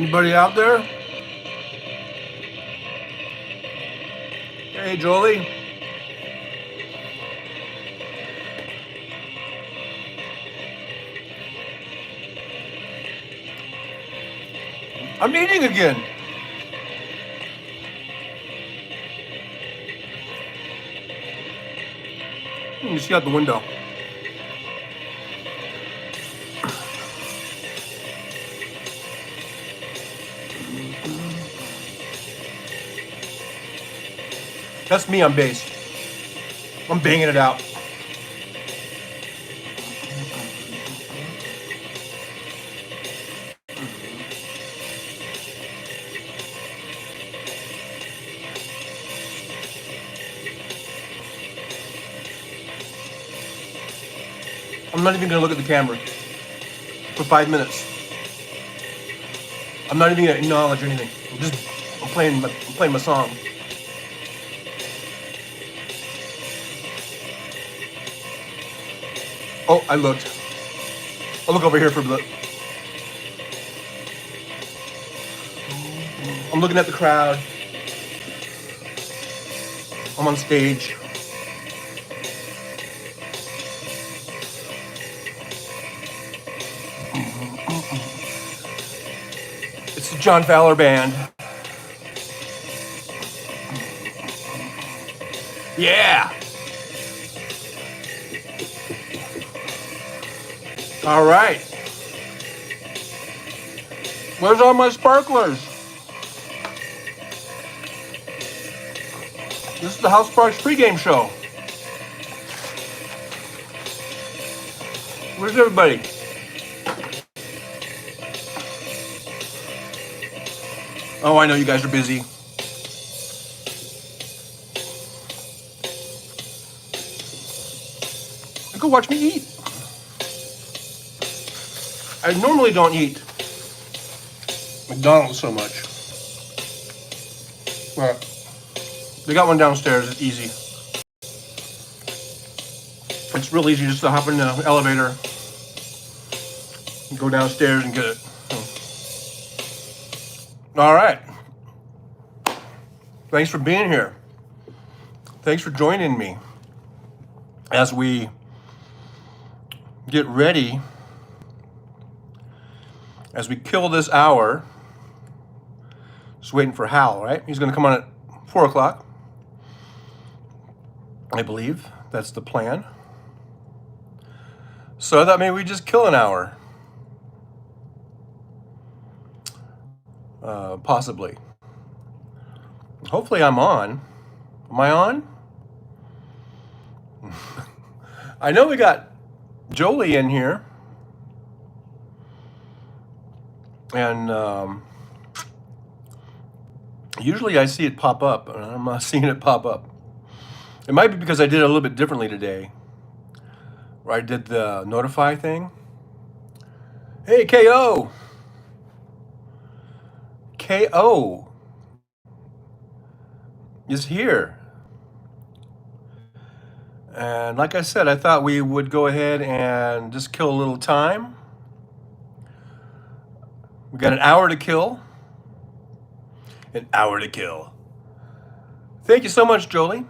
Anybody out there? Hey, Jolie. I'm eating again. You see out the window. That's me on bass. I'm banging it out. I'm not even gonna look at the camera for 5 minutes. I'm not even gonna acknowledge anything. I'm playing my song. Oh, I looked. I'll look over here for a bit. I'm looking at the crowd. I'm on stage. It's the John Fowler Band. Yeah. All right. Where's all my sparklers? This is the Hal Sparks pregame show. Where's everybody? Oh, I know you guys are busy. Go watch me eat. I normally don't eat McDonald's so much. But they got one downstairs, it's easy. It's real easy just to hop in the elevator and go downstairs and get it. All right. Thanks for being here. Thanks for joining me as we get ready, as we kill this hour. Just waiting for Hal, right? He's going to come on at 4 o'clock. I believe that's the plan. So I thought maybe we just kill an hour. Possibly. Hopefully I'm on. Am I on? I know we got Jolie in here. And usually I see it pop up, and I'm not seeing it pop up. It might be because I did it a little bit differently today, where I did the notify thing. Hey, KO! KO is here. And like I said, I thought we would go ahead and just kill a little time. We got an hour to kill. An hour to kill. Thank you so much, Jolie.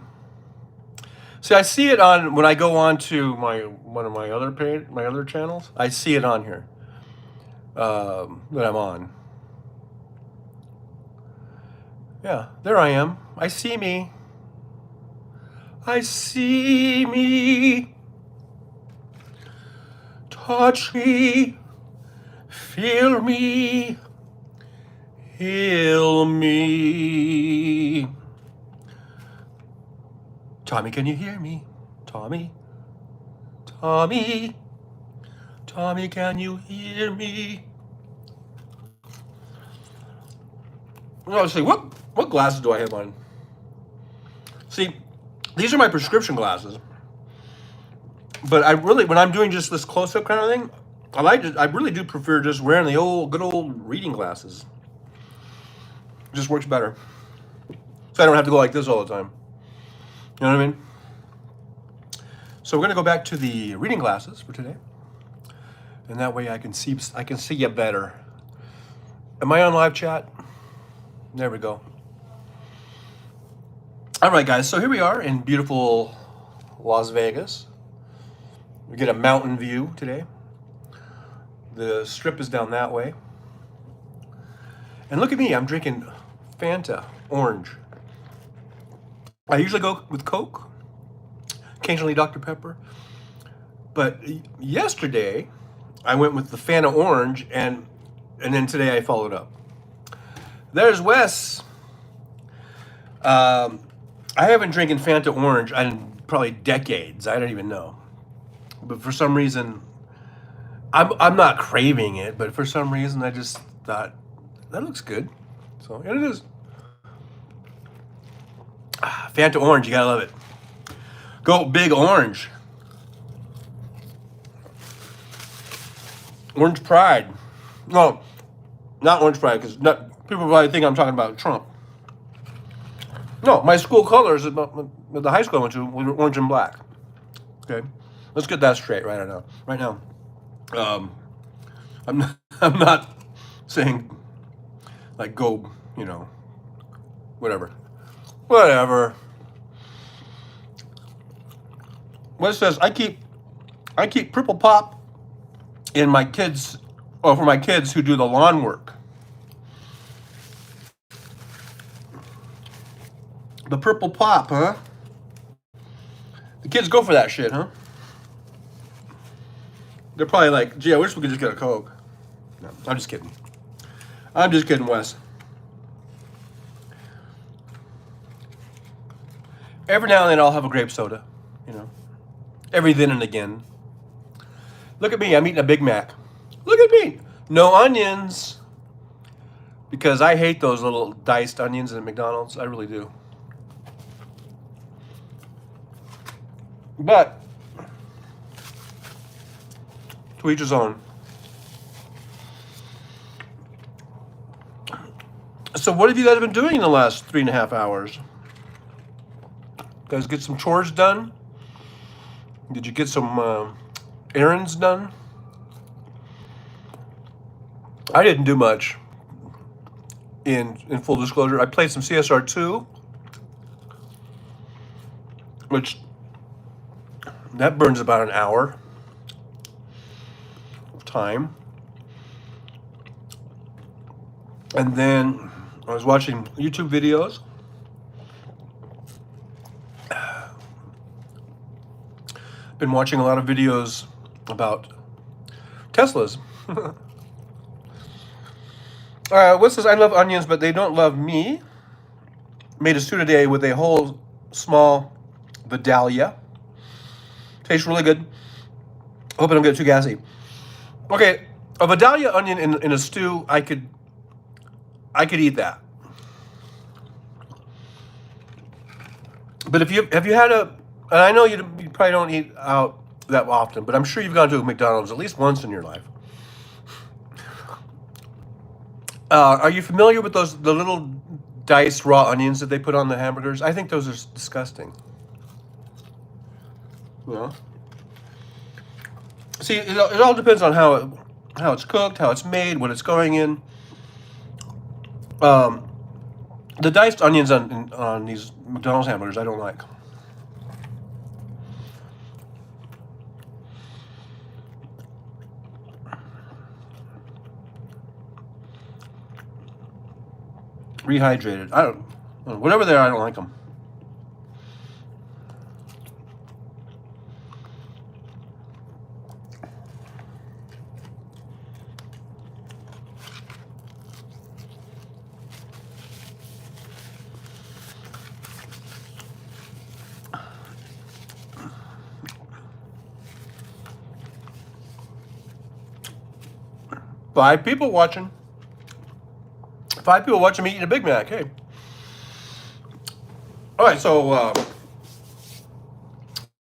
See, I see it on when I go on to one of my other channels. I see it on here that I'm on. Yeah, there I am. I see me. I see me. Touch me. Feel me. Heal me. Tommy, can you hear me? Tommy? Tommy? Tommy, can you hear me? Let's see, what glasses do I have on? See, these are my prescription glasses. But I really, when I'm doing just this close-up kind of thing, I really do prefer just wearing the good old reading glasses. It just works better. So I don't have to go like this all the time. You know what I mean? So we're gonna go back to the reading glasses for today. And that way I can see you better. Am I on live chat? There we go. All right, guys. So here we are in beautiful Las Vegas. We get a mountain view today. The strip is down that way. And look at me. I'm drinking Fanta orange. I usually go with Coke, occasionally Dr. Pepper. But yesterday, I went with the Fanta orange, and then today I followed up. There's Wes. I haven't drinking Fanta orange in probably decades. I don't even know. But for some reason, I'm not craving it, but for some reason I just thought, that looks good. So, and it is. Fanta orange, you gotta love it. Go big orange. Orange pride. No, not orange pride, because people probably think I'm talking about Trump. No, my school colors at the high school I went to were orange and black. Okay, let's get that straight right now. Right now, I'm not saying like go, whatever. What it says, I keep Purple Pop in my kids, or for my kids who do the lawn work. The Purple Pop, huh? The kids go for that shit, huh? They're probably like, gee, I wish we could just get a Coke. No, I'm just kidding. I'm just kidding, Wes. Every now and then I'll have a grape soda, every then and again. Look at me, I'm eating a Big Mac. Look at me. No onions. Because I hate those little diced onions at McDonald's. I really do. But to each his own. So what have you guys been doing in the last 3.5 hours? Guys get some chores done? Did you get some errands done? I didn't do much. In full disclosure, I played some CSR2, which that burns about an hour of time. And then I was watching YouTube videos. Been watching a lot of videos about Teslas. What says, I love onions, but they don't love me. Made a stew today with a whole small Vidalia. Tastes really good. Hope I don't get too gassy. Okay, a Vidalia onion in a stew, I could eat that. But have you had and I know you probably don't eat out that often, but I'm sure you've gone to a McDonald's at least once in your life. Are you familiar with the little diced raw onions that they put on the hamburgers? I think those are disgusting. See, it all depends on how it's cooked, how it's made, what it's going in. The diced onions on these McDonald's hamburgers, I don't like. Rehydrated. Whatever they are, I don't like them. Five people watching me eating a Big Mac. Hey. All right, so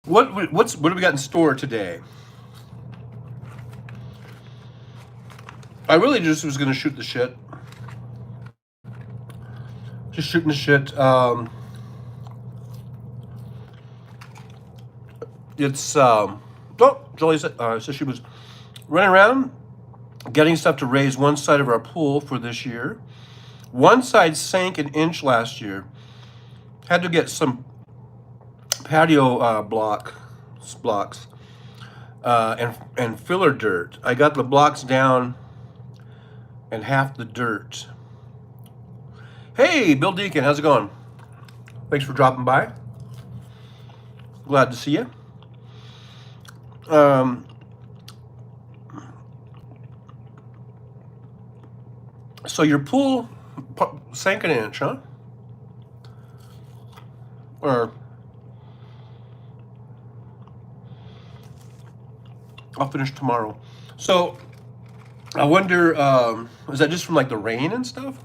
what do we got in store today? I really just was going to shoot the shit. Just shooting the shit. It's Jolie said she was running around getting stuff to raise one side of our pool for this year. One side sank an inch last year. Had to get some patio blocks and filler dirt. I got the blocks down and half the dirt. Hey, Bill Deacon, how's it going? Thanks for dropping by. Glad to see you. So your pool sank an inch, huh? Or I'll finish tomorrow. So I wonder, is that just from like the rain and stuff?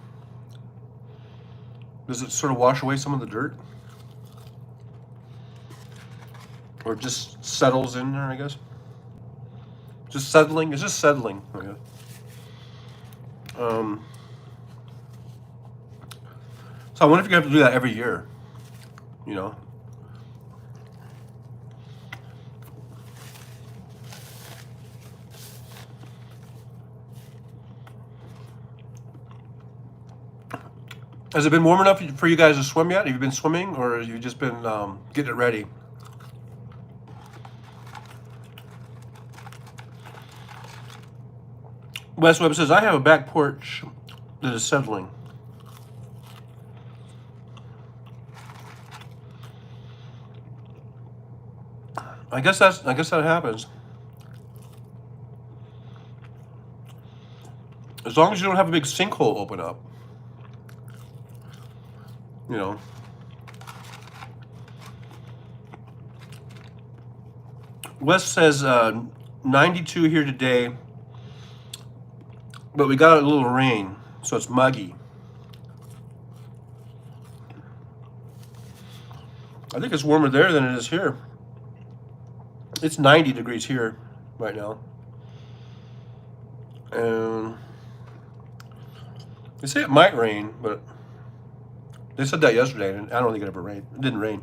Does it sort of wash away some of the dirt? Or just settles in there, I guess? Just settling? It's just settling, I guess. So I wonder if you have to do that every year, you know? Has it been warm enough for you guys to swim yet? Have you been swimming, or have you just been getting it ready? Wes Webb says, I have a back porch that is settling. I guess that happens. As long as you don't have a big sinkhole open up. You know. Wes says 92 here today, but we got a little rain, so it's muggy. I think it's warmer there than it is here. It's 90 degrees here right now. And they say it might rain, but they said that yesterday, and I don't think it ever rained. It didn't rain.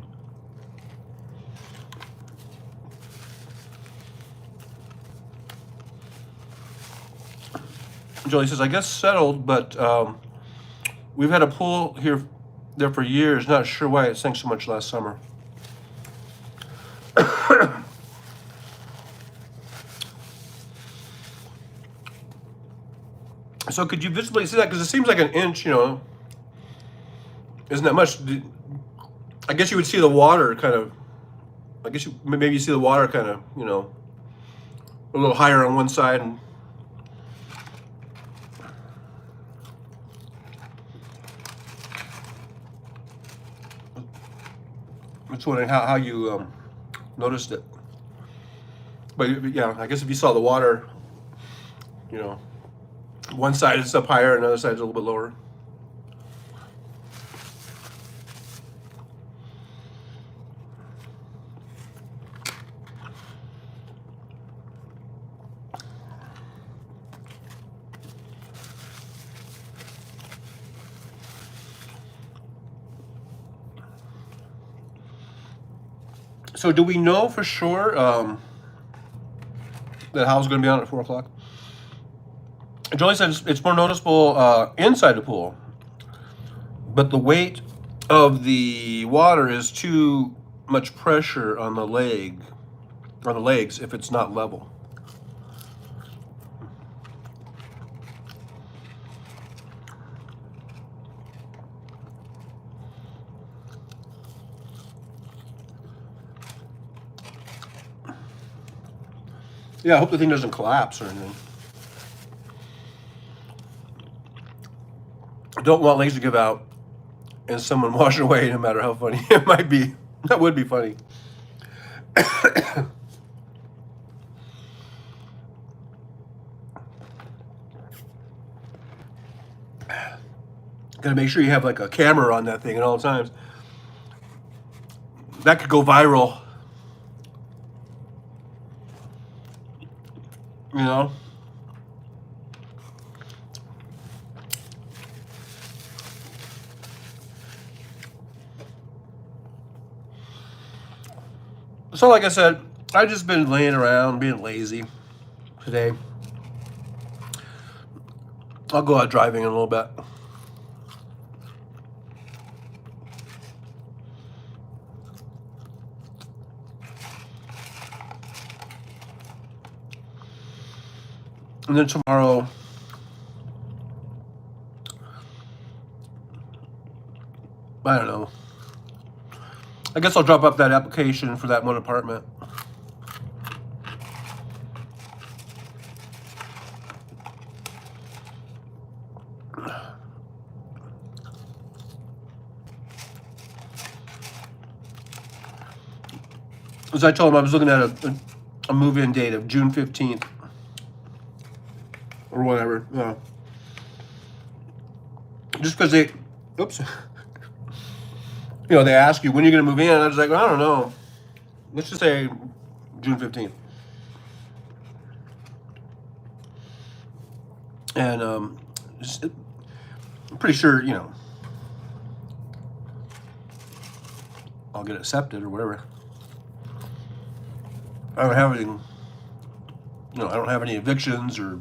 Jolie says, I guess settled, but we've had a pool there for years. Not sure why it sank so much last summer. So could you visibly see that? Because it seems like an inch, you know, isn't that much? I guess you would see the water kind of, I guess maybe you see the water kind of, you know, a little higher on one side. And I'm just wondering how you noticed it. But yeah, I guess if you saw the water, you know, one side is up higher, another side is a little bit lower. So do we know for sure that Hal's going to be on at 4 o'clock? Jolie says it's more noticeable inside the pool, but the weight of the water is too much pressure on the legs if it's not level. Yeah, I hope the thing doesn't collapse or anything. Don't want legs to give out and someone wash away, no matter how funny it might be. That would be funny. Gotta make sure you have like a camera on that thing at all times. That could go viral. You know? So like I said, I've just been laying around, being lazy today. I'll go out driving in a little bit. And then tomorrow, I don't know. I guess I'll drop up that application for that one apartment. As I told him, I was looking at a move-in date of June 15th. Or whatever. Yeah. Just because they, oops. You know, they ask you, when are you going to move in? I was like, well, I don't know. Let's just say June 15th. And I'm pretty sure, you know, I'll get accepted or whatever. I don't have anything, you know, I don't have any evictions or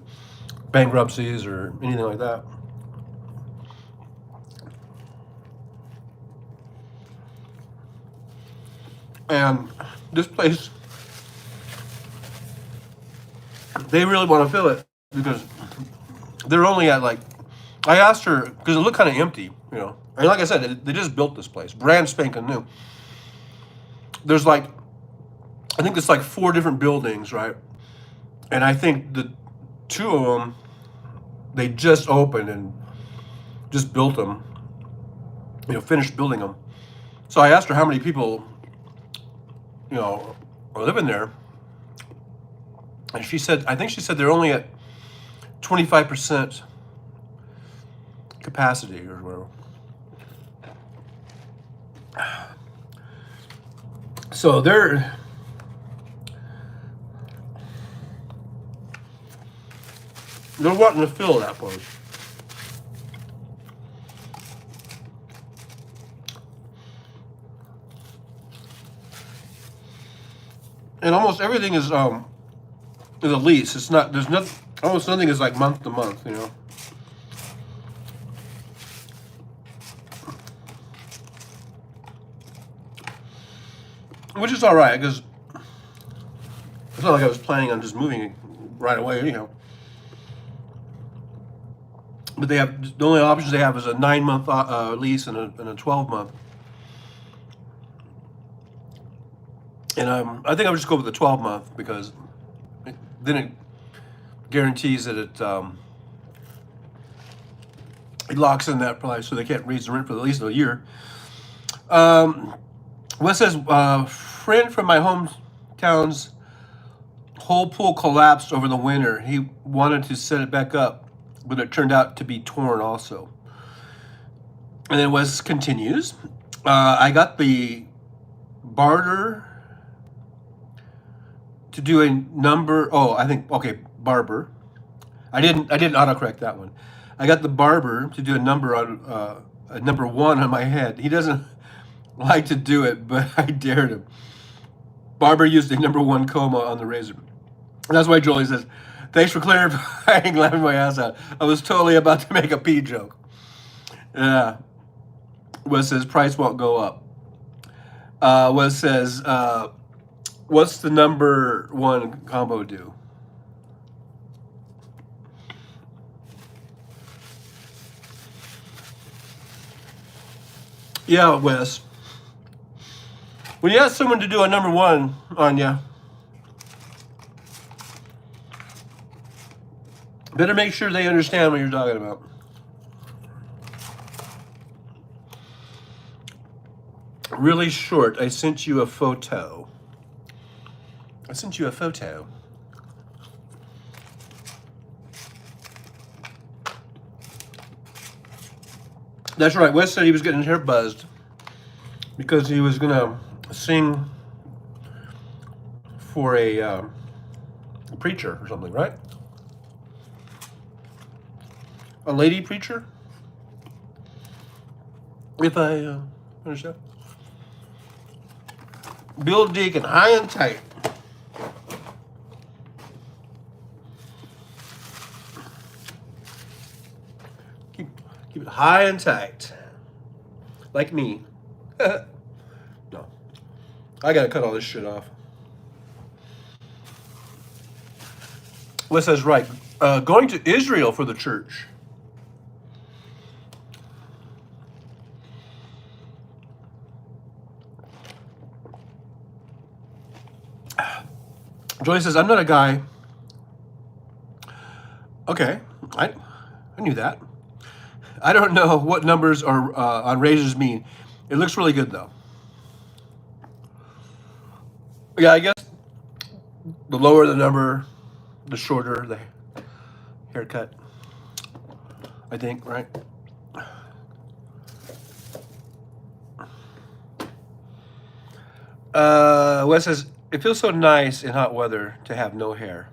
bankruptcies or anything like that. And this place, they really want to fill it because they're only at like, I asked her, because it looked kind of empty, you know. And like I said, they just built this place, brand spanking new. There's like, I think it's like 4 different buildings, right? And I think the 2 of them, they just opened and just built them, you know, finished building them. So I asked her how many people, you know, are living there. And she said, I think she said they're only at 25% capacity or whatever. So they're wanting to fill that place. And almost everything is a lease. It's not, there's nothing, almost nothing is like month to month, you know. Which is all right, because it's not like I was planning on just moving right away, anyhow. But they have, the only options they have is a 9-month lease and a 12-month. And I think I would just go with the 12-month because then it guarantees that it locks in that price so they can't raise the rent for at least a year. What says, friend from my hometown's whole pool collapsed over the winter. He wanted to set it back up, but it turned out to be torn also. And then Wes continues, I got the barter to do a number, barber. I didn't autocorrect that one. I got the barber to do a number on, a number 1 on my head. He doesn't like to do it, but I dared him. Barber used a number 1 coma on the razor. And that's why Jolie says, thanks for clarifying, laughing my ass out. I was totally about to make a pee joke. Yeah. Wes says, price won't go up. Wes says, what's the number 1 combo do? Yeah, Wes. When you ask someone to do a number 1 on you, better make sure they understand what you're talking about. Really short. I sent you a photo. That's right. Wes said he was getting his hair buzzed because he was gonna sing for a preacher or something, right? A lady preacher, if I understand. Bill Deacon, high and tight. high and tight. Like me. No. I gotta cut all this shit off. Wes says, right. Going to Israel for the church. Joy says, I'm not a guy. Okay, I knew that. I don't know what numbers are on razors mean. It looks really good though. Yeah, I guess the lower the number, the shorter the haircut. I think, right? Wes says, it feels so nice in hot weather to have no hair.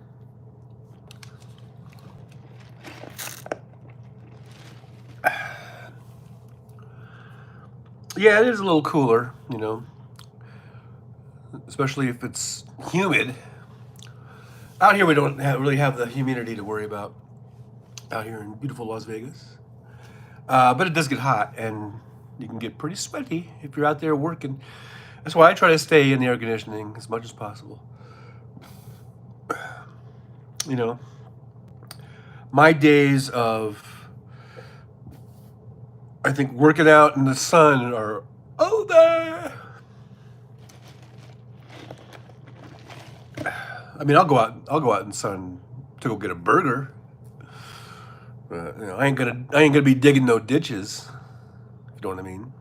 Yeah, it is a little cooler, you know, especially if it's humid. Out here, we don't really have the humidity to worry about out here in beautiful Las Vegas. But it does get hot, and you can get pretty sweaty if you're out there working. That's why I try to stay in the air conditioning as much as possible. You know, my days of, I think, working out in the sun are over. I mean, I'll go out in the sun to go get a burger. You know, I ain't gonna be digging no ditches. If you know what I mean.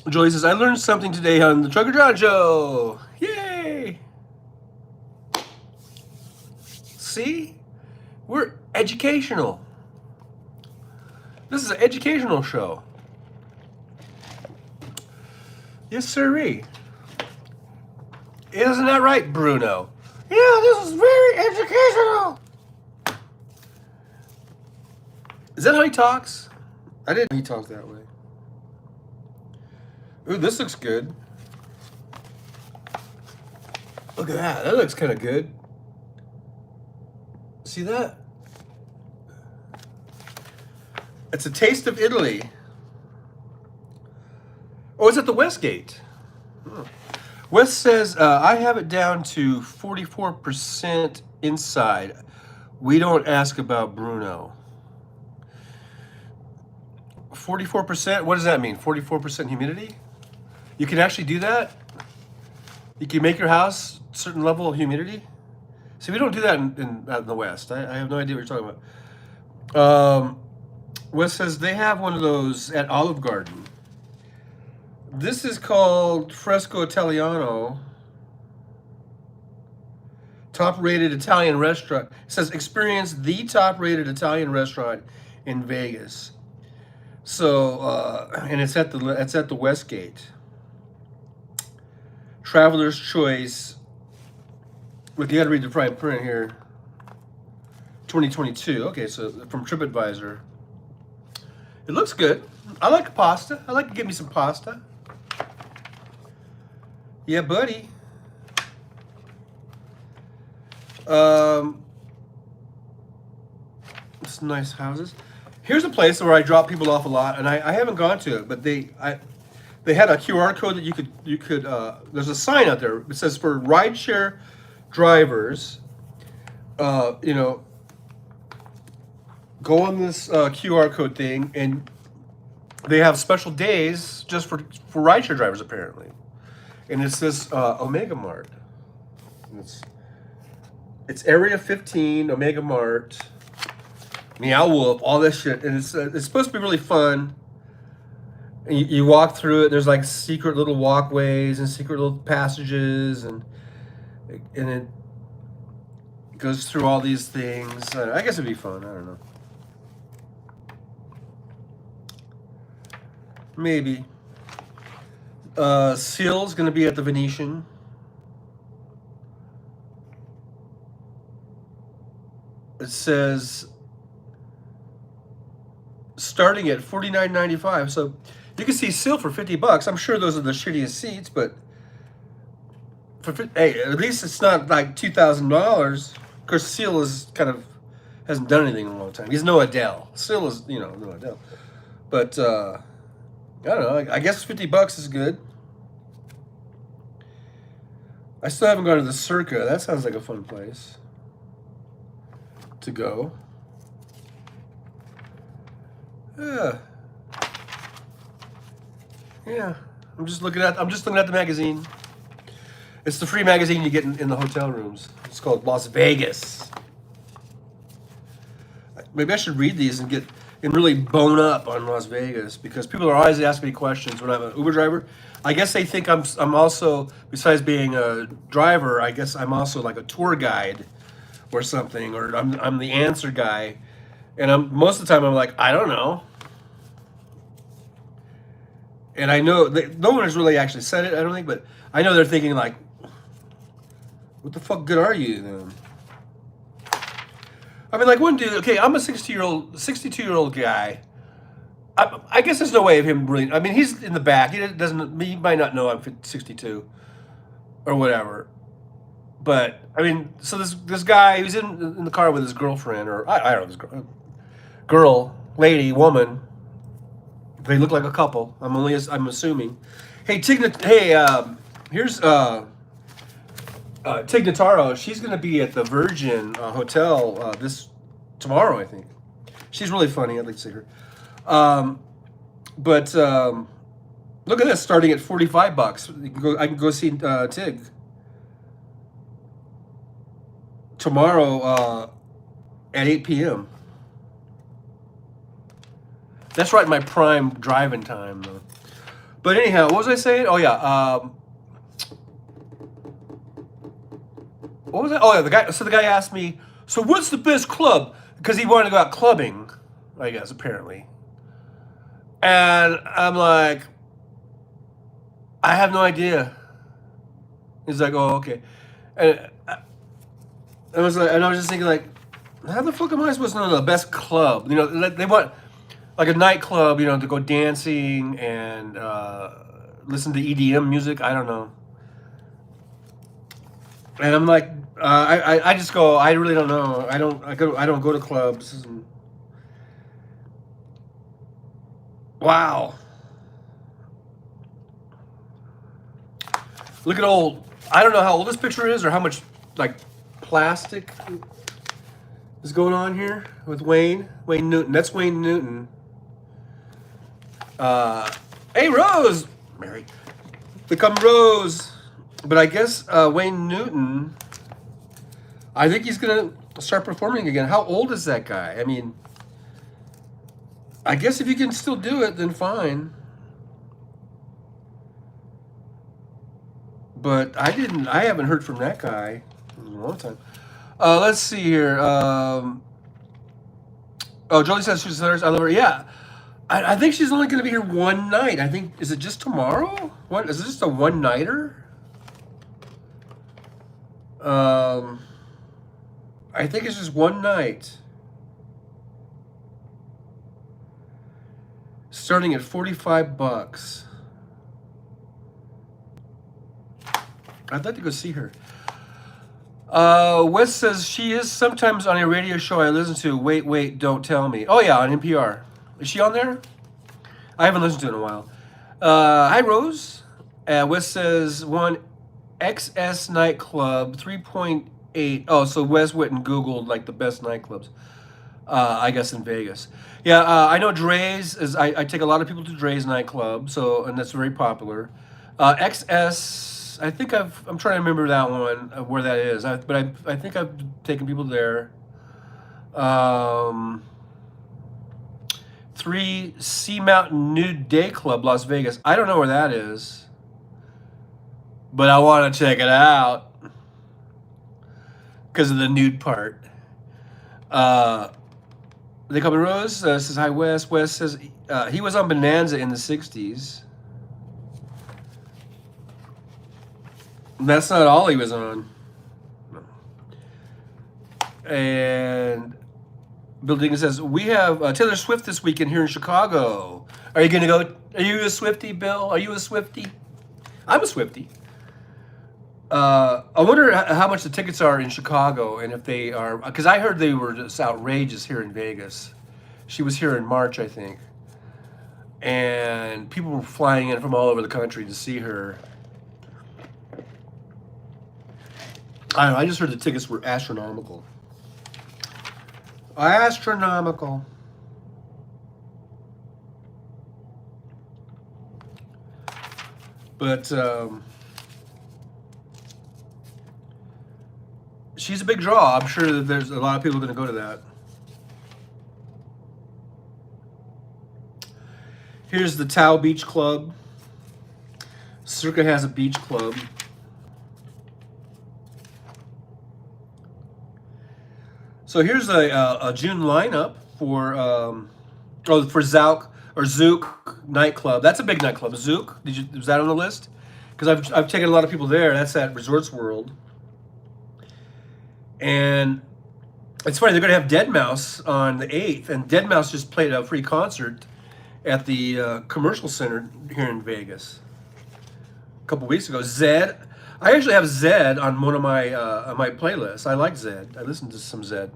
Joey says, I learned something today on the Trucker John Show. Yay! See? We're educational. This is an educational show. Yes, sirree. Isn't that right, Bruno? Yeah, this is very educational. Is that how he talks? I didn't know he talks that way. Ooh, this looks good. Look at that. That looks kind of good. See that? It's a taste of Italy. Oh, it's at the Westgate. Oh. Wes says, I have it down to 44% inside. We don't ask about Bruno. 44%? What does that mean? 44% humidity? You can actually do that? You can make your house a certain level of humidity? See, we don't do that out in the West. I have no idea what you're talking about. Wes says they have one of those at Olive Garden. This is called Fresco Italiano. Top-rated Italian restaurant. It says experience the top-rated Italian restaurant in Vegas. So, and it's at the Westgate. Traveler's Choice. Look, you got to read the fine print here. 2022. Okay, so from TripAdvisor. It looks good. I like pasta. I like to get me some pasta. Yeah, buddy. Some nice houses. Here's a place where I drop people off a lot, and I haven't gone to it, but they had a QR code that you could there's a sign out there. It says for rideshare drivers, you know, go on this QR code thing, and they have special days just for rideshare drivers apparently. And it's this Omega Mart. It's Area 15, Omega Mart, Meow Wolf, all this shit. And it's supposed to be really fun. And you walk through it. There's like secret little walkways and secret little passages, and it goes through all these things. I guess it'd be fun. I don't know. Maybe. Seal's going to be at the Venetian. It says starting at $49.95. So you can see Seal for $50. I'm sure those are the shittiest seats, but Hey, at least it's not like $2,000. Of course, Seal is hasn't done anything in a long time. He's no Adele. Seal is no Adele. But I don't know. I guess $50 is good. I still haven't gone to the Circa. That sounds like a fun place to go. Yeah. Yeah. I'm just looking at the magazine. It's the free magazine you get in the hotel rooms. It's called Las Vegas. Maybe I should read these and really bone up on Las Vegas, because people are always asking me questions when I'm an Uber driver. I guess they think I'm also, besides being a driver, I guess I'm also like a tour guide or something, or I'm the answer guy. And most of the time I'm like, I don't know. And I know no one has really actually said it, I don't think, but I know they're thinking like, what the fuck good are you then? I mean, like one dude, okay, I'm a 62-year-old guy. I guess there's no way of him really, I mean, he's in the back. He might not know I'm 62 or whatever. But, I mean, so this guy, who's in the car with his girlfriend, or I don't know, this girl, lady, woman. They look like a couple. I'm assuming. Hey, here's Tig Notaro. She's going to be at the Virgin Hotel tomorrow, I think. She's really funny. I'd like to see her. But look at this, starting at $45. I can go see Tig tomorrow at 8 p.m. That's right, my prime driving time, though. But anyhow, what was I saying? Oh yeah. What was that? Oh yeah, the guy asked me, so what's the best club? Because he wanted to go out clubbing, I guess, apparently. And I'm like, I have no idea. He's like, oh, okay. And I was just thinking, like, how the fuck am I supposed to know the best club? You know, they want like a nightclub, to go dancing and listen to EDM music. I don't know. And I'm like, I just go, I really don't know. I don't go to clubs. Wow. Look at I don't know how old this picture is or how much like plastic is going on here with Wayne Newton. That's Wayne Newton. Hey Rose, Mary, become Rose. But I guess Wayne Newton, I think he's gonna start performing again. How old is that guy? I mean, I guess if you can still do it, then fine. But I haven't heard from that guy in a long time. Let's see here. Jolie says she's I love her. Yeah. I think she's only going to be here one night. I think, is it just tomorrow? Is it just a one-nighter? I think it's just one night. Starting at $45. I'd like to go see her. Wes says she is sometimes on a radio show I listen to. Wait, don't tell me. Oh yeah, on NPR. Is she on there? I haven't listened to it in a while. Hi Rose. Wes says one XS nightclub 3.8. Oh, so Wes went and Googled like the best nightclubs. I guess in Vegas. Yeah, I know Dre's is. I take a lot of people to Dre's nightclub, and that's very popular. XS. I think I'm trying to remember that one where that is. But I think I've taken people there. 3 Sea Mountain Nude Day Club, Las Vegas. I don't know where that is, but I want to check it out because of the nude part. They call me Rose. Says hi, Wes. Wes says he was on Bonanza in the '60s. That's not all he was on. And Bill Deacon says, we have Taylor Swift this weekend here in Chicago. Are you going to go? Are you a Swiftie, Bill? Are you a Swiftie? I'm a Swiftie. I wonder how much the tickets are in Chicago, and if they are, because I heard they were just outrageous here in Vegas. She was here in March, I think, and people were flying in from all over the country to see her. I don't know, I just heard the tickets were astronomical. Astronomical. But she's a big draw. I'm sure that there's a lot of people going to go to that. Here's the Tao Beach Club. Circa has a beach club. So here's a June lineup for for Zouk or Zouk nightclub. That's a big nightclub. Zouk, was that on the list? Because I've taken a lot of people there. That's at Resorts World. And it's funny, they're going to have Dead Mouse on the 8th, and Dead Mouse just played a free concert at the Commercial Center here in Vegas a couple weeks ago. Zed, I actually have Zed on one of my my playlists. I like Zed. I listened to some Zed.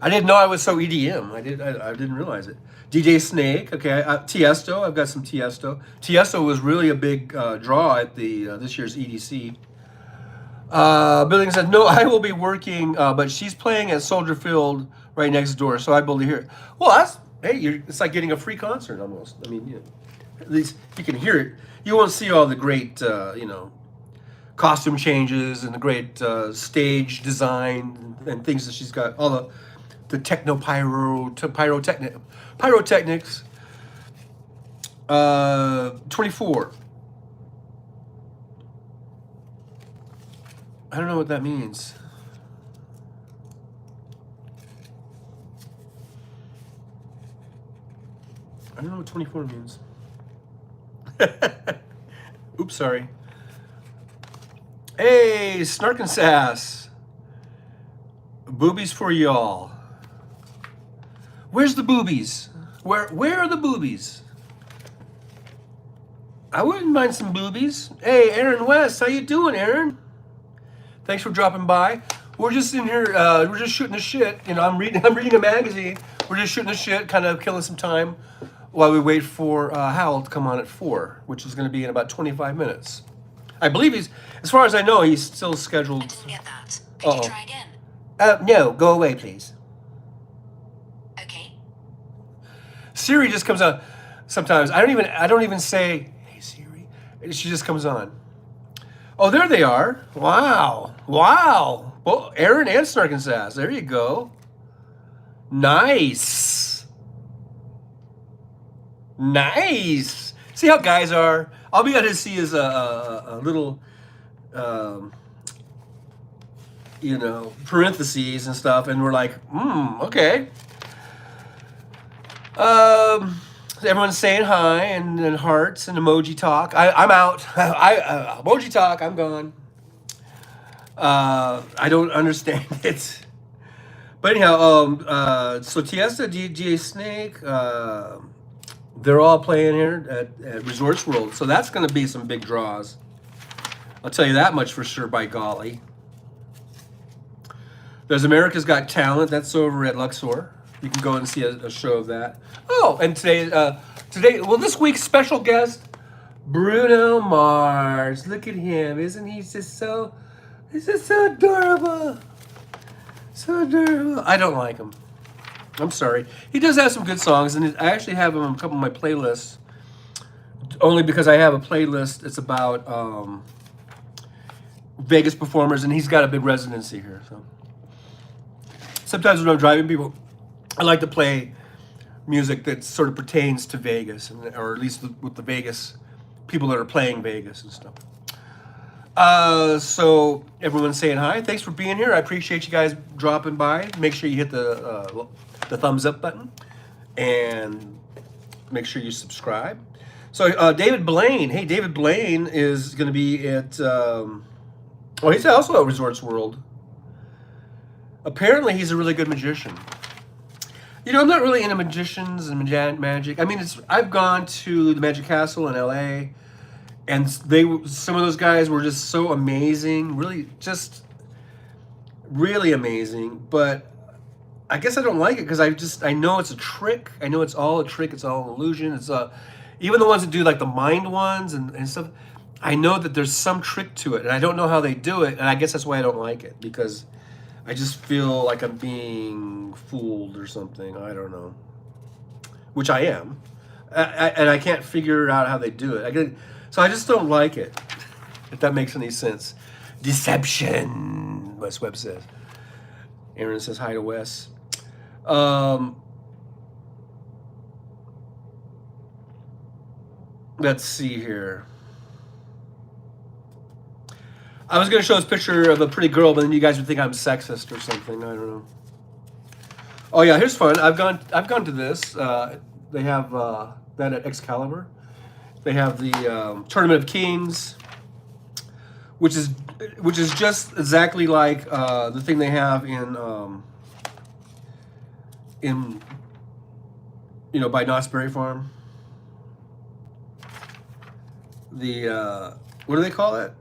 I didn't know I was so EDM. I didn't realize it. DJ Snake, okay. Tiesto, I've got some Tiesto. Tiesto was really a big draw at the this year's EDC. Billing said, no, I will be working, but she's playing at Soldier Field right next door, so I'll be able to hear it. Well, that's, hey, it's like getting a free concert almost. I mean, at least you can hear it. You won't see all the great, costume changes and the great stage design and things that she's got, all the techno pyrotechnics. 24. I don't know what that means. I don't know what 24 means. Oops, sorry. Hey, Snark and Sass. Boobies for y'all. Where's the boobies? Where are the boobies? I wouldn't mind some boobies. Hey, Aaron West, how you doing, Aaron? Thanks for dropping by. We're just in here. We're just shooting the shit. I'm reading a magazine. We're just shooting the shit, kind of killing some time while we wait for Hal to come on at 4, which is going to be in about 25 minutes. I believe as far as I know, he's still scheduled. I didn't get that. Could you try again? No, go away, please. Okay. Siri just comes on sometimes. I don't even say, hey Siri. She just comes on. Oh, there they are. Wow. Well, Aaron and Snark and Sass. There you go. Nice. See how guys are? All we got to see is a little, parentheses and stuff, and we're like, okay. Everyone's saying hi and hearts and emoji talk. I'm out. Emoji talk. I'm gone. I don't understand it. But anyhow, so Tiesto, DJ Snake, they're all playing here at Resorts World. So that's going to be some big draws. I'll tell you that much for sure, by golly. There's America's Got Talent. That's over at Luxor. You can go and see a show of that. Oh, and today, this week's special guest, Bruno Mars. Look at him. Isn't he just so adorable? So adorable. I don't like him. I'm sorry. He does have some good songs, and I actually have him on a couple of my playlists, only because I have a playlist that's about Vegas performers, and he's got a big residency here. So sometimes when I'm driving people, I like to play music that sort of pertains to Vegas, or at least with the Vegas people that are playing Vegas and stuff. So everyone's saying hi. Thanks for being here. I appreciate you guys dropping by. Make sure you hit the thumbs up button and make sure you subscribe. So David Blaine. Hey, David Blaine is going to be at. He's also at Resorts World. Apparently, he's a really good magician. I'm not really into magicians and magic. I mean, I've gone to the Magic Castle in LA, and some of those guys were just so amazing, really, just really amazing. But I guess I don't like it because I know it's a trick. I know it's all a trick. It's all an illusion. It's even the ones that do like the mind ones and stuff. I know that there's some trick to it, and I don't know how they do it. And I guess that's why I don't like it, because I just feel like I'm being fooled or something. I don't know, which I am, and I can't figure out how they do it. So I just don't like it. If that makes any sense. Deception, Wes Webb says. Aaron says hi to Wes. Let's see here. I was going to show this picture of a pretty girl, but then you guys would think I'm sexist or something. I don't know. Oh yeah, here's fun. I've gone to this. They have that at Excalibur. They have the Tournament of Kings, which is just exactly like the thing they have in by Knott's Berry Farm. The what do they call it?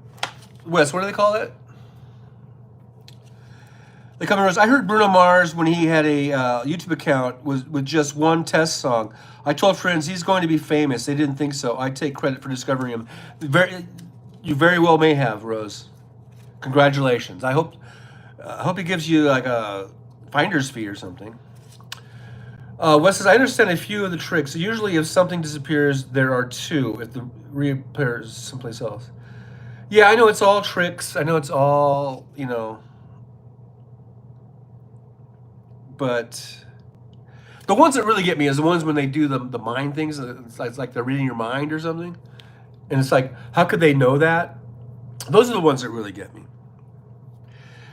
Wes, what do they call it? They come in rows. I heard Bruno Mars, when he had a YouTube account, was with just one test song. I told friends he's going to be famous. They didn't think so. I take credit for discovering him. You very well may have, Rose. Congratulations. I hope he gives you like a finder's fee or something. Wes says, I understand a few of the tricks. Usually if something disappears, there are two. If the reappears someplace else. Yeah, I know it's all tricks. I know it's all, but the ones that really get me is the ones when they do the mind things. It's like they're reading your mind or something. And it's like, how could they know that? Those are the ones that really get me.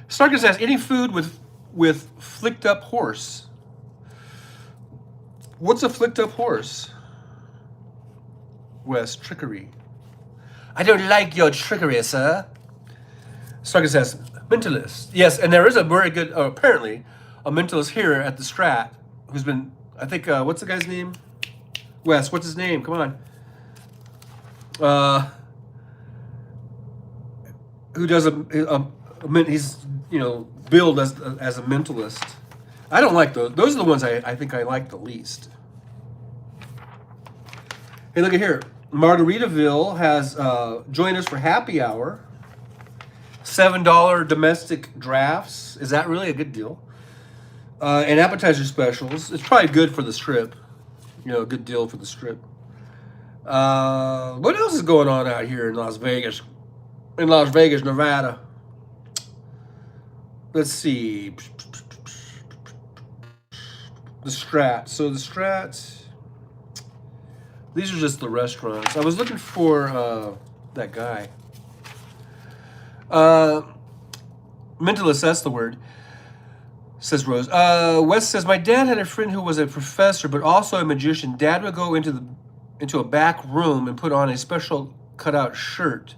Starkins asks, any food with flicked up horse? What's a flicked up horse? Wes, trickery. I don't like your trickery, sir. Starkins says, mentalist. Yes, and there is a very good, apparently, a mentalist here at the Strat who's been, I think, what's the guy's name? Wes, what's his name? Come on. Who does he's, billed as a mentalist. I don't like those. Those are the ones I think I like the least. Hey, look at here. Margaritaville has joined us for happy hour. $7 domestic drafts. Is that really a good deal? And appetizer specials. It's probably good for the strip. A good deal for the strip. What else is going on out here in Las Vegas? In Las Vegas, Nevada. Let's see. The Strat. So the Strat. These are just the restaurants. I was looking for that guy. Mentalist, that's the word. Says Rose. Wes says, my dad had a friend who was a professor, but also a magician. Dad would go into a back room and put on a special cutout shirt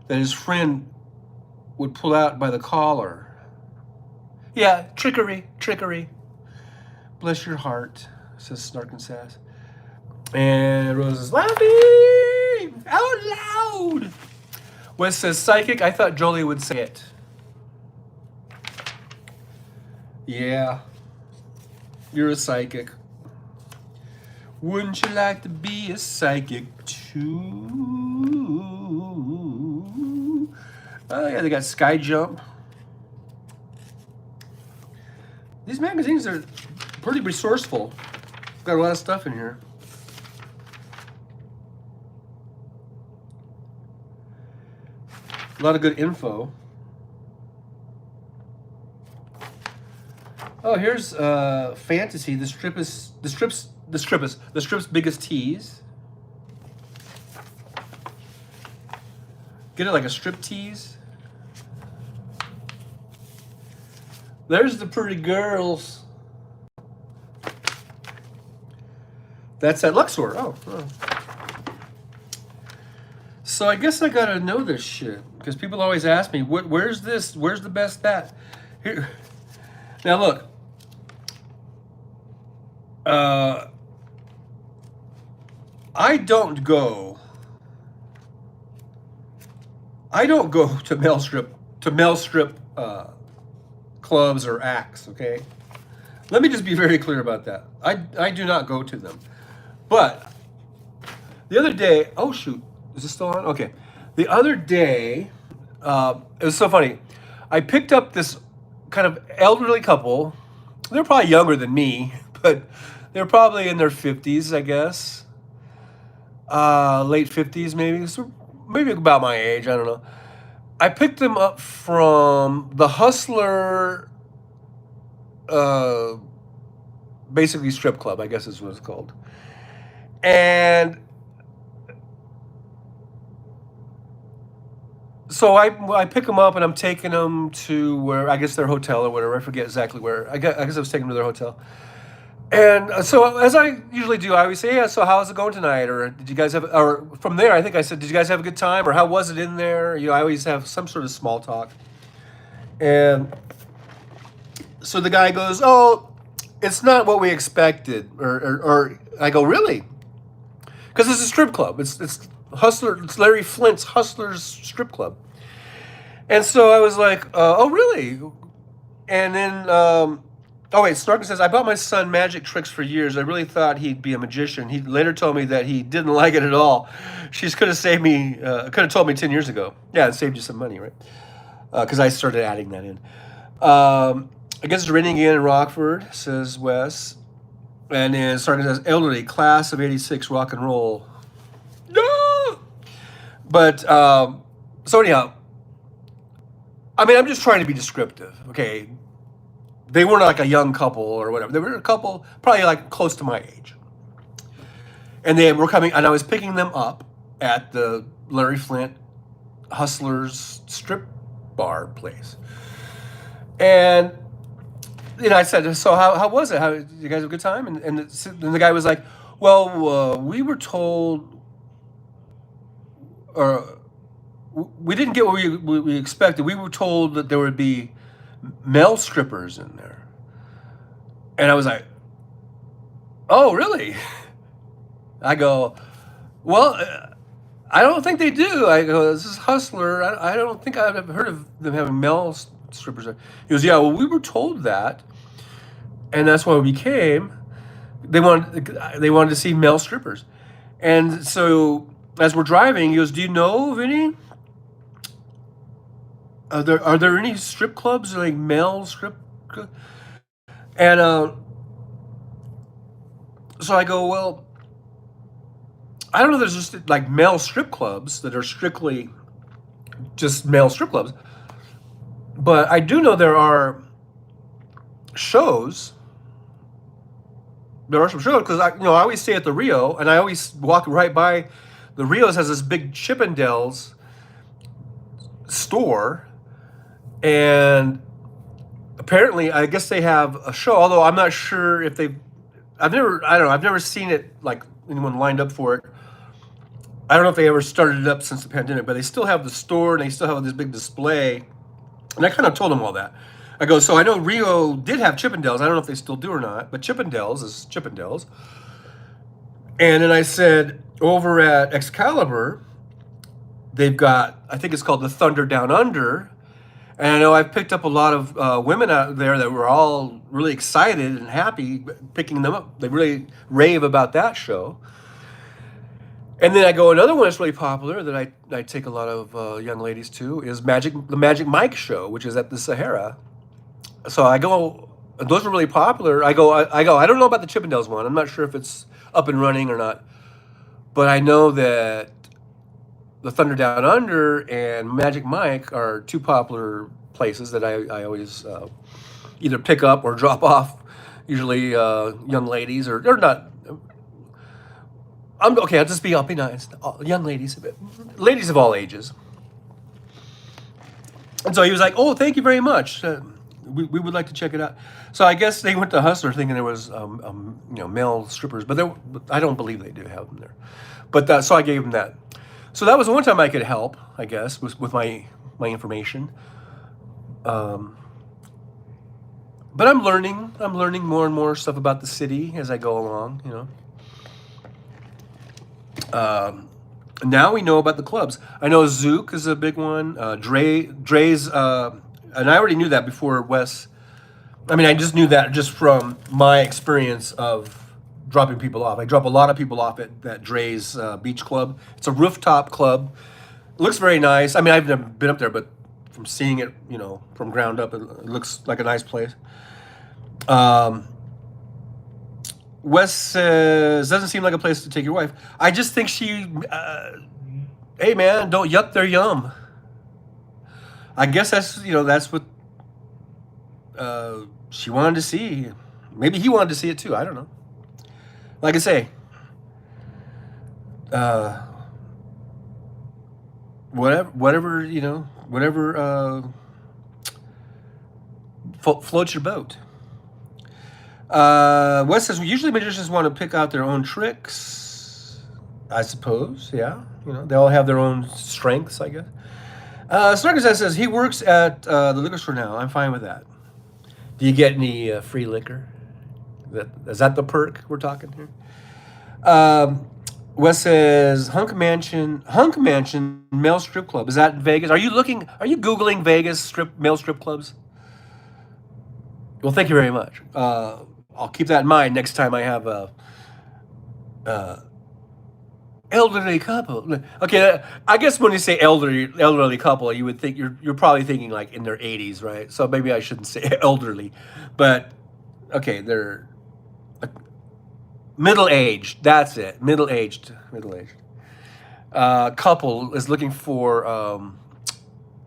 that his friend would pull out by the collar. Yeah, trickery. Bless your heart, says Snarkin Sass. And Rose is laughing out loud. Wes says, psychic. I thought Jolie would say it. Yeah. You're a psychic. Wouldn't you like to be a psychic too? Oh yeah, they got Sky Jump. These magazines are pretty resourceful. Got a lot of stuff in here. A lot of good info. Oh, here's fantasy. The strip's biggest tease. Get it like a strip tease. There's the pretty girls. That's at Luxor. Oh. So I guess I gotta know this shit, because people always ask me, where's this? Where's the best that? Here. Now look. I don't go I don't go to male strip clubs or acts. Okay, let me just be very clear about that. I do not go to them. But the other day, oh shoot, is this still on? Okay, the other day, it was so funny. I picked up this kind of elderly couple. They're probably younger than me, but they're probably in their 50s, I guess. Late 50s, maybe. So maybe about my age. I don't know. I picked them up from the Hustler, uh, basically strip club, I guess is what it's called. And so I pick them up and I'm taking them to where I guess their hotel or whatever. I forget exactly where. I guess I was taking them to their hotel. And so as I usually do, I always say, "Yeah, so how's it going tonight?" Or did you guys have? Or from there, I think I said, "Did you guys have a good time?" Or how was it in there? I always have some sort of small talk. And so the guy goes, "Oh, it's not what we expected." Or I go, "Really?" Because it's a strip club. It's Hustler. It's Larry Flint's Hustler's strip club. And so I was like, "Oh, really?" And then, oh wait, Snarkin says, "I bought my son magic tricks for years. I really thought he'd be a magician. He later told me that he didn't like it at all. She's could have saved me. Could have told me 10 years ago. Yeah, it saved you some money, right? Because I started adding that in. I guess it's raining again in Rockford," says Wes. And then Snarkin says, "Elderly class of '86 rock and roll." No. But so anyhow, I mean, I'm just trying to be descriptive. Okay, they weren't like a young couple or whatever. They were a couple probably like close to my age. And they were coming, and I was picking them up at the Larry Flint Hustlers strip bar place. And I said, "So how was it? How did you guys have a good time?" And the guy was like, "Well, we were told, or we didn't get what we expected. We were told that there would be male strippers in there." And I was like, "Oh, really?" I go, "Well, I don't think they do." I go, "This is Hustler. I don't think I've ever heard of them having male strippers." He goes, "Yeah, well, we were told that, and that's why we came. They wanted to see male strippers." And so as we're driving, he goes, "Do you know of any? Are there any strip clubs like male strip?" And so I go, "Well, I don't know. There's just like male strip clubs that are strictly just male strip clubs, but I do know there are shows. There are some shows because I always stay at the Rio, and I always walk right by. The Rio's has this big Chippendales store, and apparently, I guess they have a show. Although I'm not sure if they. I don't know. I've never seen it like anyone lined up for it. I don't know if they ever started it up since the pandemic, but they still have the store and they still have this big display. And I kind of told them all that. I go, "So I know Rio did have Chippendales. I don't know if they still do or not, but Chippendales is Chippendales." And then I said, over at Excalibur, they've got, I think it's called the Thunder Down Under. And I know I've picked up a lot of women out there that were all really excited and happy picking them up. They really rave about that show. And then I go, another one that's really popular that I take a lot of young ladies to is the Magic Mike show, which is at the Sahara. So I go, those are really popular. I go, I don't know about the Chippendales one. I'm not sure if it's up and running or not. But I know that the Thunder Down Under and Magic Mike are two popular places that I always either pick up or drop off, usually young ladies or not. Okay. I'll be nice. Young ladies, ladies of all ages. And so he was like, "Oh, thank you very much. We would like to check it out." So I guess they went to Hustler thinking there was male strippers, but I don't believe they do have them there. But so I gave them that. So that was the one time I could help, I guess, with my information. But I'm learning more and more stuff about the city as I go along. Now we know about the clubs. I know Zook is a big one. Dre's, and I already knew that before Wes. I mean, I just knew that just from my experience of dropping people off. I drop a lot of people off at that Dre's Beach Club. It's a rooftop club. It looks very nice. I mean, I've never been up there, but from seeing it, from ground up, it looks like a nice place. Wes says, doesn't seem like a place to take your wife. I just think she, hey man, don't yuck their yum. I guess that's what she wanted to see. Maybe he wanted to see it too. I don't know. Like I say, whatever floats your boat. Wes says, usually magicians want to pick out their own tricks. I suppose, yeah. They all have their own strengths, I guess. Snarkers says he works at the liquor store now. I'm fine with that. Do you get any free liquor? Is that the perk we're talking here? Wes says Hunk Mansion male strip club. Is that in Vegas? Are you Googling Vegas male strip clubs? Well, thank you very much. I'll keep that in mind next time I have a elderly couple. Okay, I guess when you say elderly couple, you would think you're probably thinking like in their 80s, right? So maybe I shouldn't say elderly, but okay, they're middle-aged. That's it, middle-aged. Couple is looking for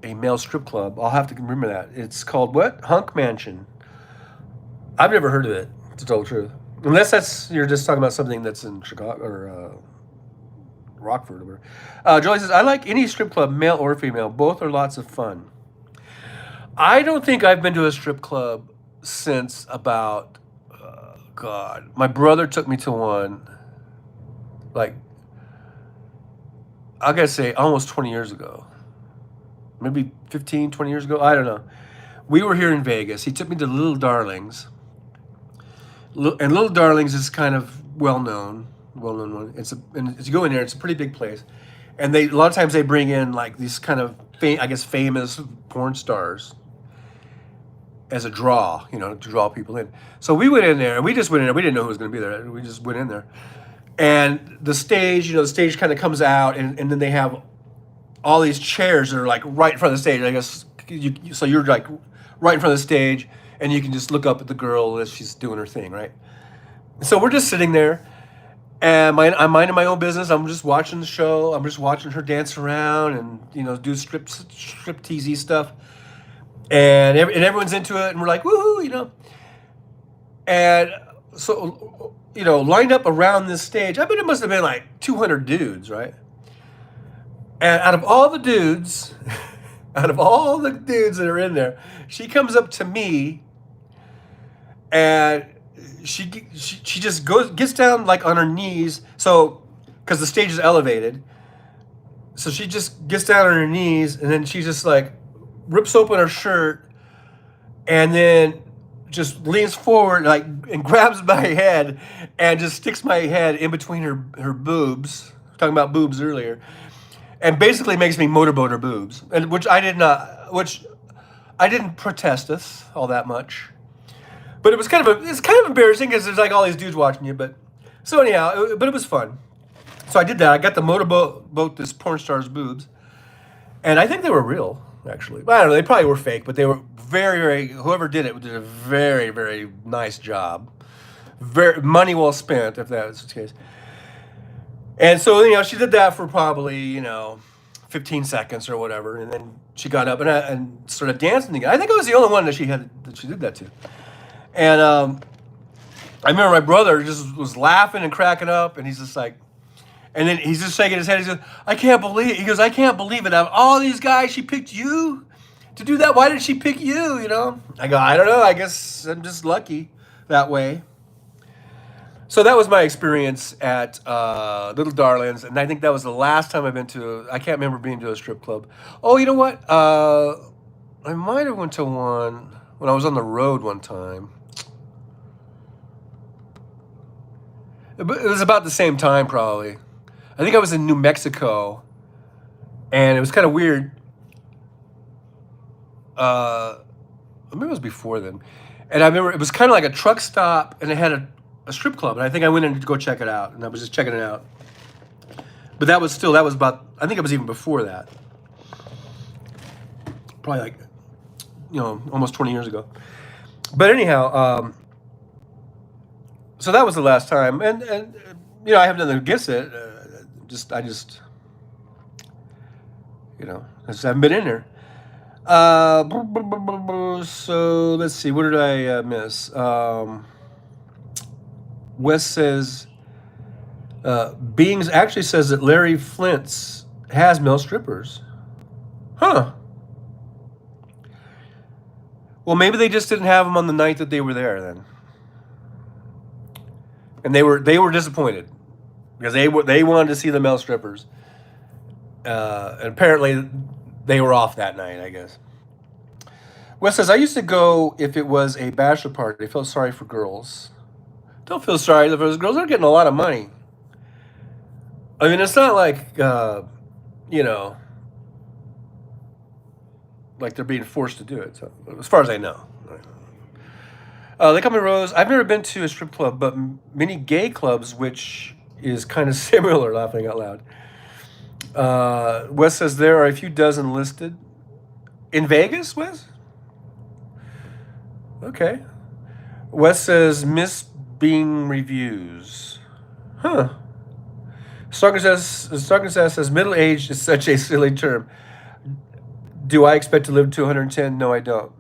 a male strip club. I'll have to remember that. It's called what? Hunk Mansion. I've never heard of it, to tell the truth. Unless you're just talking about something that's in Chicago or Rockford or whatever. Jolie says, I like any strip club, male or female. Both are lots of fun. I don't think I've been to a strip club since about, God, my brother took me to one, like, I gotta say, almost 20 years ago. Maybe 15, 20 years ago. I don't know. We were here in Vegas. He took me to Little Darlings. And Little Darlings is kind of well-known one. And as you go in there, it's a pretty big place. And a lot of times they bring in like these kind of, famous porn stars as a draw, to draw people in. So we went in there, and we just went in there. We didn't know who was going to be there. We just went in there. And the stage, kind of comes out, and then they have all these chairs that are like right in front of the stage. I guess so you're like right in front of the stage, and you can just look up at the girl as she's doing her thing, right? So we're just sitting there, and I'm minding my own business. I'm just watching the show. I'm just watching her dance around and do strip teasy stuff, and everyone's into it, and we're like woohoo, And so lined up around this stage, I bet it must have been like 200 dudes, right? And out of all the dudes that are in there, she comes up to me, and she just gets down like on her knees. So, because the stage is elevated, so she just gets down on her knees, and then she just like rips open her shirt, and then just leans forward and grabs my head and just sticks my head in between her boobs. Talking about boobs earlier. And basically makes me motorboat her boobs, and which I didn't protest this all that much, but it's kind of embarrassing because there's like all these dudes watching you. But so anyhow, but it was fun. So I did that. I got the motorboat this porn star's boobs, and I think they were real, actually. I don't know. They probably were fake, but they were very, very. Whoever did it did a very, very nice job. Very money well spent, if that was the case. And so, she did that for probably, 15 seconds or whatever. And then she got up and started dancing again. I think I was the only one that she did that to. And I remember my brother just was laughing and cracking up. And he's just like, and then he's just shaking his head. He says, I can't believe it. He goes, I can't believe it. Out of all these guys, she picked you to do that. Why did she pick you, I go, I don't know. I guess I'm just lucky that way. So that was my experience at Little Darlings, and I think that was the last time I've been to. I can't remember being to a strip club. Oh, you know what? I might have went to one when I was on the road one time. It was about the same time, probably. I think I was in New Mexico, and it was kind of weird. Maybe it was before then. And I remember it was kind of like a truck stop, and it had a strip club. And I think I went in to go check it out, and I was just checking it out. But that was about, I think it was even before that. Probably like, almost 20 years ago. But anyhow, so that was the last time. And I have nothing against it. I just haven't been in there. So let's see. What did I miss? Wes says, Beings actually says that Larry Flint's has male strippers. Huh. Well, maybe they just didn't have them on the night that they were there then. And they were disappointed because they wanted to see the male strippers. And apparently they were off that night, I guess. Wes says, I used to go if it was a bachelor party. I felt sorry for girls. Don't feel sorry for those girls. They're getting a lot of money. I mean, it's not like, like they're being forced to do it. So, as far as I know. They Call Me Rose. I've never been to a strip club, but many gay clubs, which is kind of similar, laughing out loud. Wes says there are a few dozen listed. In Vegas, Wes? Okay. Wes says Miss Bing reviews. Huh. Starkness says middle-aged is such a silly term. Do I expect to live to 110? No, I don't.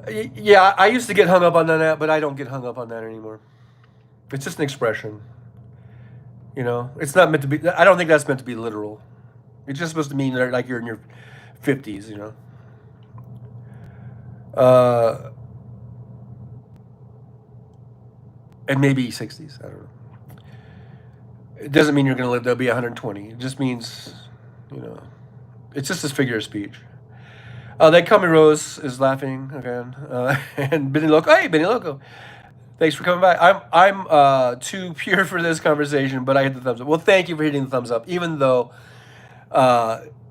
Yeah, I used to get hung up on that, but I don't get hung up on that anymore. It's just an expression. It's not meant to be. I don't think that's meant to be literal. It's just supposed to mean like you're in your 50s, and maybe 60s. I don't know. It doesn't mean you're going to live to be 120. It just means, it's just this figure of speech. They Call Me Rose is laughing again, and Benny Loco. Hey, Benny Loco. Thanks for coming by. I'm too pure for this conversation, but I hit the thumbs up. Well, thank you for hitting the thumbs up, even though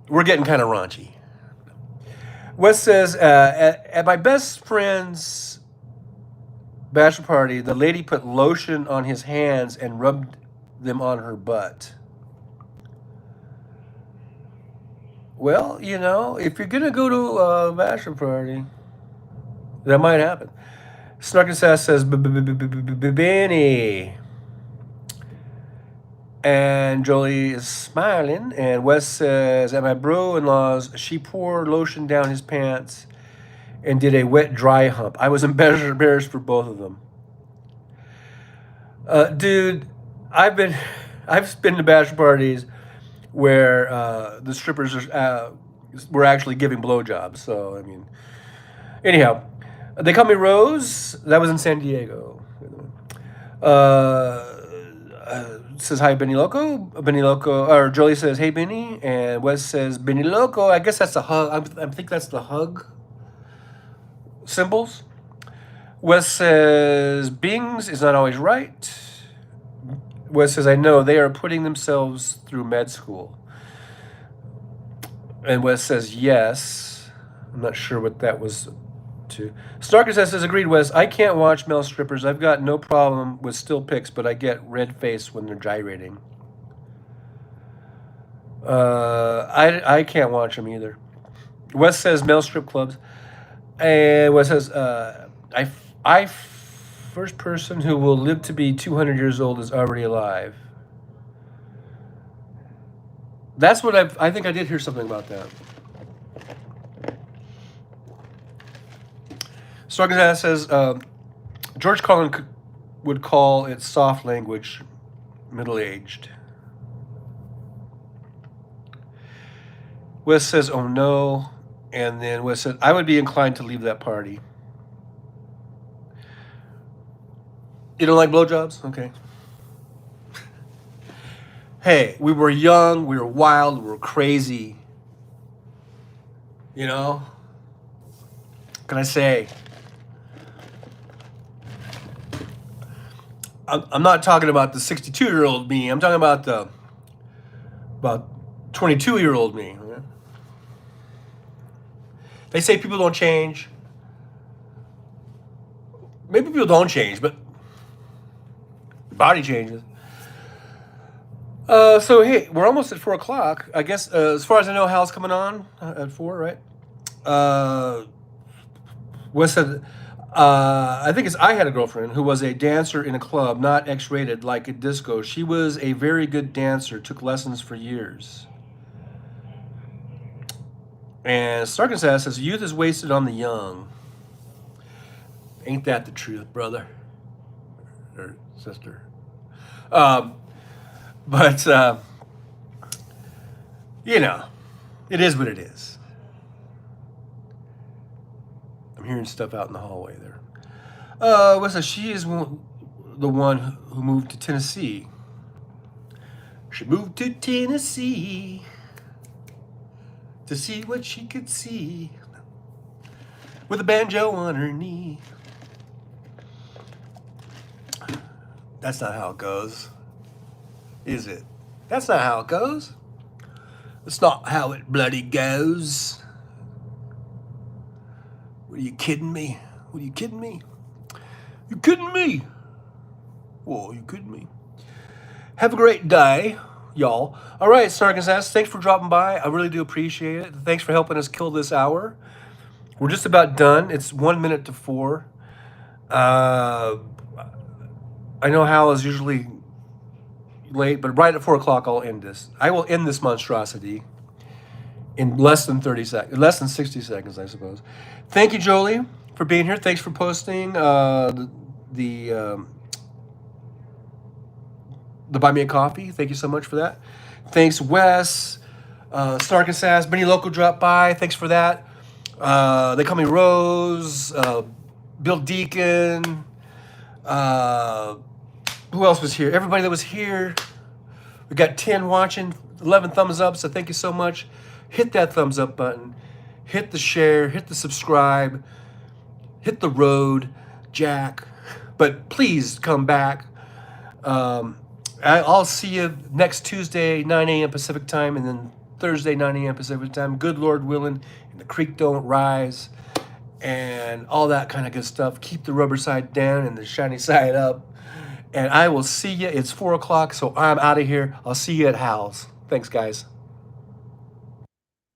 we're getting kind of raunchy. Wes says, at my best friend's bachelor party, the lady put lotion on his hands and rubbed them on her butt. Well, if you're going to go to a bachelor party, that might happen. Snarkin' Sass says, Benny. And Jolie is smiling. And Wes says, at my bro-in-law's, she poured lotion down his pants and did a wet, dry hump. I was embarrassed for both of them. Dude, I've been to bachelor parties where the strippers were actually giving blowjobs. So, I mean, anyhow, They Call Me Rose. That was in San Diego. Says hi, Benny Loco. Benny Loco, or Jolie says, hey, Benny. And Wes says, Benny Loco. I guess that's the hug. I think that's the hug symbols. Wes says, Bings is not always right. Wes says, I know, they are putting themselves through med school. And Wes says, yes. I'm not sure what that was to. Starker says, agreed, Wes. I can't watch male strippers. I've got no problem with still pics, but I get red face when they're gyrating. I can't watch them either. Wes says, male strip clubs. And Wes says, I first person who will live to be 200 years old is already alive. That's what I think I did hear something about that. Starkins says, George Carlin would call it soft language, middle-aged. Wes says, oh no. And then Wes said, I would be inclined to leave that party. You don't like blowjobs? Okay. Hey, we were young, we were wild, we were crazy. What can I say? I'm not talking about the 62-year-old me. I'm talking about the about 22-year-old me. Right? They say people don't change. Maybe people don't change, but the body changes. So hey, we're almost at 4 o'clock. I guess as far as I know, Hal's coming on at 4, right? Wes said, I think it's I had a girlfriend who was a dancer in a club, not X-rated like a disco. She was a very good dancer, took lessons for years. And Sarkisas says, youth is wasted on the young. Ain't that the truth, brother? Or sister? But, you know, it is what it is. I'm hearing stuff out in the hallway there. What's that? She is the one who moved to Tennessee. She moved to Tennessee to see what she could see with a banjo on her knee. That's not how it goes, is it? That's not how it goes. That's not how it bloody goes. Are you kidding me? Are you kidding me? You kidding me? Whoa, you kidding me? Have a great day, y'all. All right, Sarkisas, thanks for dropping by. I really do appreciate it. Thanks for helping us kill this hour. We're just about done. It's 1 minute to 4. I know Hal is usually late, but right at 4 o'clock, I'll end this. I will end this monstrosity in less than 30 seconds, less than 60 seconds, I suppose. Thank you, Jolie, for being here. Thanks for posting the Buy Me a Coffee. Thank you so much for that. Thanks, Wes, Stark and Sass, Benny Loco dropped by. Thanks for that. They call me Rose, Bill Deacon. Who else was here? Everybody that was here. We got 10 watching, 11 thumbs up, so thank you so much. Hit that thumbs up button. Hit the share, hit the subscribe, hit the road, Jack. But please come back. I'll see you next Tuesday, 9 a.m. Pacific time, and then Thursday, 9 a.m. Pacific time. Good Lord willing, and the creek don't rise, and all that kind of good stuff. Keep the rubber side down and the shiny side up. And I will see you. It's 4 o'clock, so I'm out of here. I'll see you at Hal's. Thanks, guys.